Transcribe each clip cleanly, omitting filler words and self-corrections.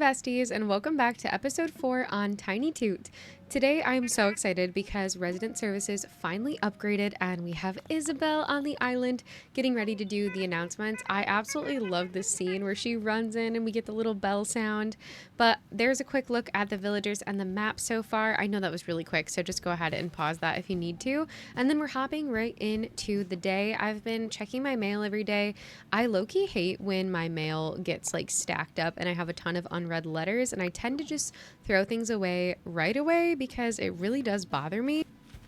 besties, and welcome back to episode 4 on Tiny Toot. Today I'm so excited because resident services finally upgraded and we have Isabel on the island getting ready to do the announcements. I absolutely love this scene where she runs in and we get the little bell sound. But there's a quick look at the villagers and the map so far. I know that was really quick, so just go ahead and pause that if you need to. And then we're hopping right into the day. I've been checking my mail every day. I low-key hate when my mail gets like stacked up and I have a ton of unread letters, and I tend to just throw things away right away because it really does bother me.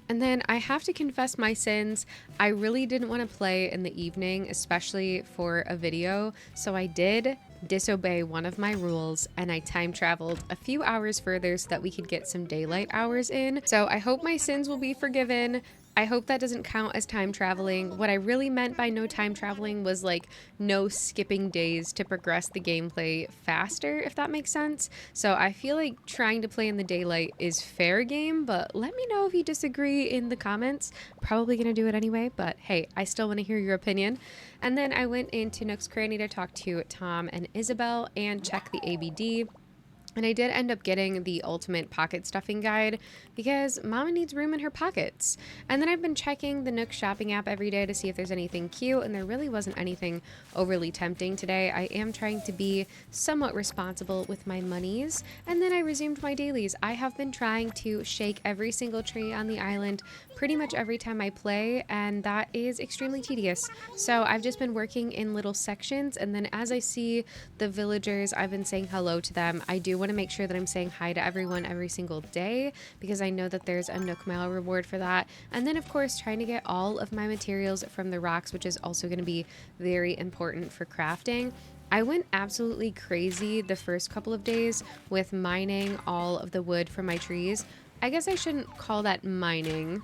And then I have to confess my sins. I really didn't want to play in the evening, especially for a video, so I did disobey one of my rules and I time traveled a few hours further so that we could get some daylight hours in. So I hope my sins will be forgiven. I hope that doesn't count as time traveling. What I really meant by no time traveling was like no skipping days to progress the gameplay faster, if that makes sense. So I feel like trying to play in the daylight is fair game, but let me know if you disagree in the comments. Probably gonna do it anyway, but hey, I still want to hear your opinion. And then I went into Nook's Cranny to talk to Tom and Isabel and check the ABD. And I did end up getting the ultimate pocket stuffing guide because Mama needs room in her pockets. And then I've been checking the Nook shopping app every day to see if there's anything cute, and there really wasn't anything overly tempting today. I am trying to be somewhat responsible with my monies. And then I resumed my dailies. I have been trying to shake every single tree on the island pretty much every time I play, and that is extremely tedious. So I've just been working in little sections, and then as I see the villagers, I've been saying hello to them. I do want to make sure that I'm saying hi to everyone every single day because I know that there's a Nook Mile reward for that. And then of course trying to get all of my materials from the rocks, which is also going to be very important for crafting. I went absolutely crazy the first couple of days with mining all of the wood from my trees. I guess I shouldn't call that mining.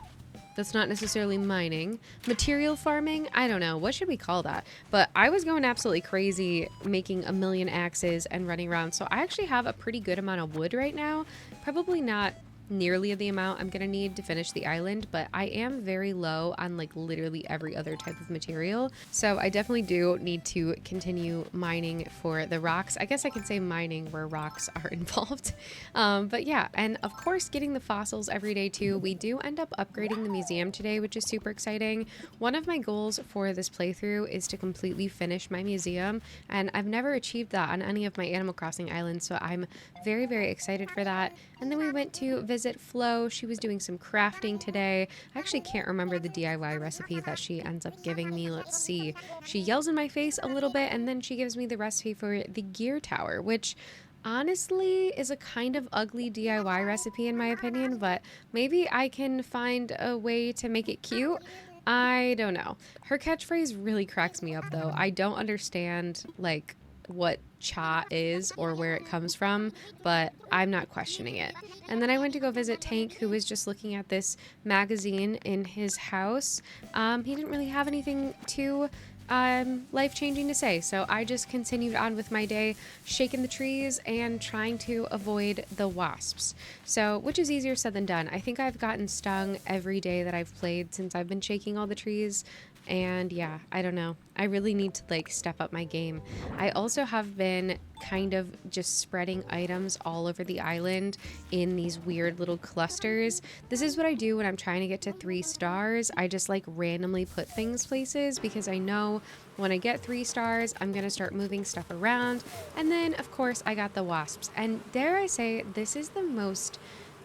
That's not necessarily mining. Material farming? I don't know. What should we call that? But I was going absolutely crazy making a million axes and running around. So I actually have a pretty good amount of wood right now. Probably not nearly the amount I'm gonna need to finish the island, but I am very low on like literally every other type of material, so I definitely do need to continue mining for the rocks. I guess I can say mining where rocks are involved. But yeah, and of course getting the fossils every day too. We do end up upgrading the museum today, which is super exciting. One of my goals for this playthrough is to completely finish my museum, and I've never achieved that on any of my Animal Crossing islands, so I'm very excited for that. And then we went to visit Flo. She was doing some crafting today. I actually can't remember the DIY recipe that she ends up giving me. Let's see. She yells in my face a little bit and then she gives me the recipe for the gear tower, which honestly is a kind of ugly DIY recipe in my opinion, but maybe I can find a way to make it cute. I don't know. Her catchphrase really cracks me up though. I don't understand like what cha is or where it comes from, but I'm not questioning it. And then I went to go visit Tank, who was just looking at this magazine in his house. He didn't really have anything too life-changing to say, so I just continued on with my day, shaking the trees and trying to avoid the wasps. So, which is easier said than done. I think I've gotten stung every day that I've played since I've been shaking all the trees. And yeah, I don't know. I really need to like step up my game. I also have been kind of just spreading items all over the island in these weird little clusters. This is what I do when I'm trying to get to 3 stars. I just like randomly put things places because I know when I get 3 stars, I'm gonna start moving stuff around. And then of course I got the wasps. And dare I say, this is the most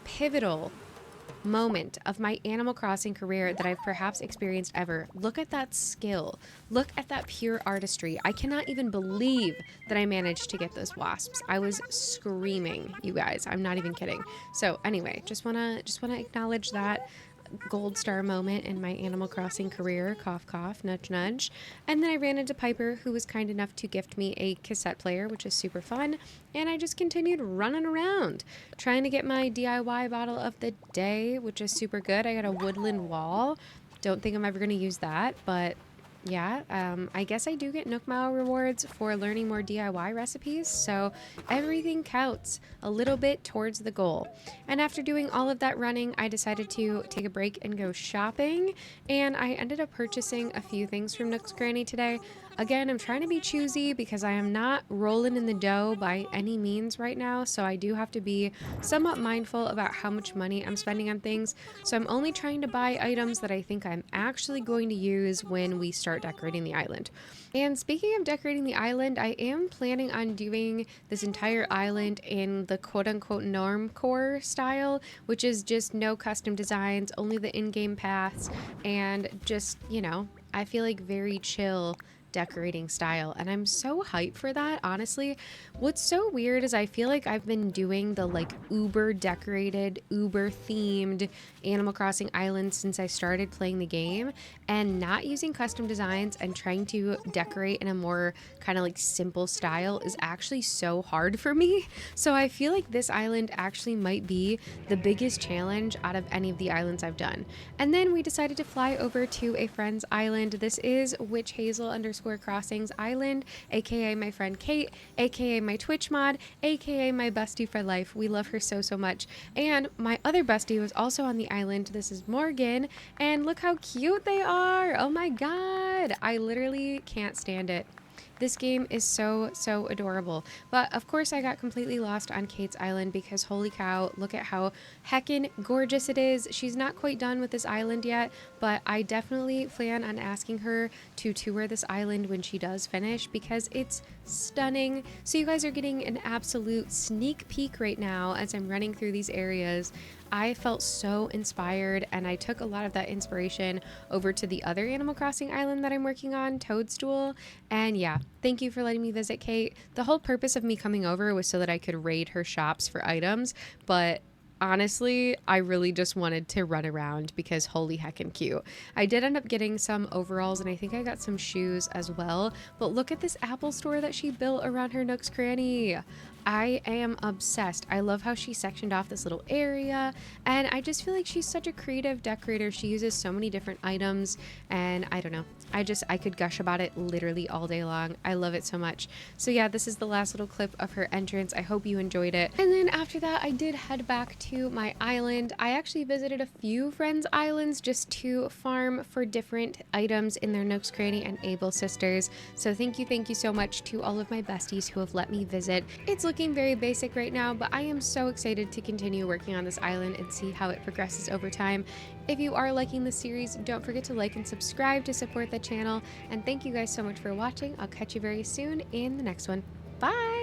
pivotal moment of my Animal Crossing career that I've perhaps experienced ever. Look at that skill. Look at that pure artistry. I cannot even believe that I managed to get those wasps. I was screaming, you guys. I'm not even kidding. So anyway, just wanna acknowledge that gold star moment in my Animal Crossing career. Cough, cough, nudge, nudge. And then I ran into Piper, who was kind enough to gift me a cassette player, which is super fun. And I just continued running around, trying to get my DIY bottle of the day, which is super good. I got a woodland wall. Don't think I'm ever going to use that, but yeah, I guess I do get Nook Mile rewards for learning more DIY recipes, so everything counts a little bit towards the goal. And after doing all of that running, I decided to take a break and go shopping, and I ended up purchasing a few things from Nook's Cranny today. Again, I'm trying to be choosy because I am not rolling in the dough by any means right now, so I do have to be somewhat mindful about how much money I'm spending on things. So I'm only trying to buy items that I think I'm actually going to use when we start decorating the island. And speaking of decorating the island, I am planning on doing this entire island in the quote-unquote Normcore style, which is just no custom designs, only the in-game paths, and just, I feel like very chill decorating style, and I'm so hyped for that. Honestly, what's so weird is I feel like I've been doing the like uber decorated, uber themed Animal Crossing islands since I started playing the game, and not using custom designs and trying to decorate in a more kind of like simple style is actually so hard for me. So I feel like this island actually might be the biggest challenge out of any of the islands I've done. And then we decided to fly over to a friend's island. This is Witch Hazel _ Crossings Island, aka my friend Kate, aka my Twitch mod, aka my bestie for life. We love her so much. And my other bestie was also on the island. This is Morgan, and look how cute they are. Oh my god, I literally can't stand it. This game is so adorable. But of course I got completely lost on Kate's island because holy cow, look at how heckin' gorgeous it is. She's not quite done with this island yet, but I definitely plan on asking her to tour this island when she does finish because it's stunning. So you guys are getting an absolute sneak peek right now as I'm running through these areas. I felt so inspired, and I took a lot of that inspiration over to the other Animal Crossing island that I'm working on, Toadstool. And yeah, thank you for letting me visit, Kate. The whole purpose of me coming over was so that I could raid her shops for items, but honestly, I really just wanted to run around because holy heckin' cute. I did end up getting some overalls, and I think I got some shoes as well, but look at this Apple store that she built around her Nook's Cranny. I am obsessed. I love how she sectioned off this little area, and I just feel like she's such a creative decorator. She uses so many different items, and I don't know. I could gush about it literally all day long. I love it so much. So yeah, this is the last little clip of her entrance. I hope you enjoyed it. And then after that, I did head back to my island. I actually visited a few friends' islands just to farm for different items in their Nook's Cranny and Able Sisters. So thank you so much to all of my besties who have let me visit. It's looking very basic right now, but I am so excited to continue working on this island and see how it progresses over time. If you are liking the series, don't forget to like and subscribe to support the channel. And thank you guys so much for watching. I'll catch you very soon in the next one. Bye!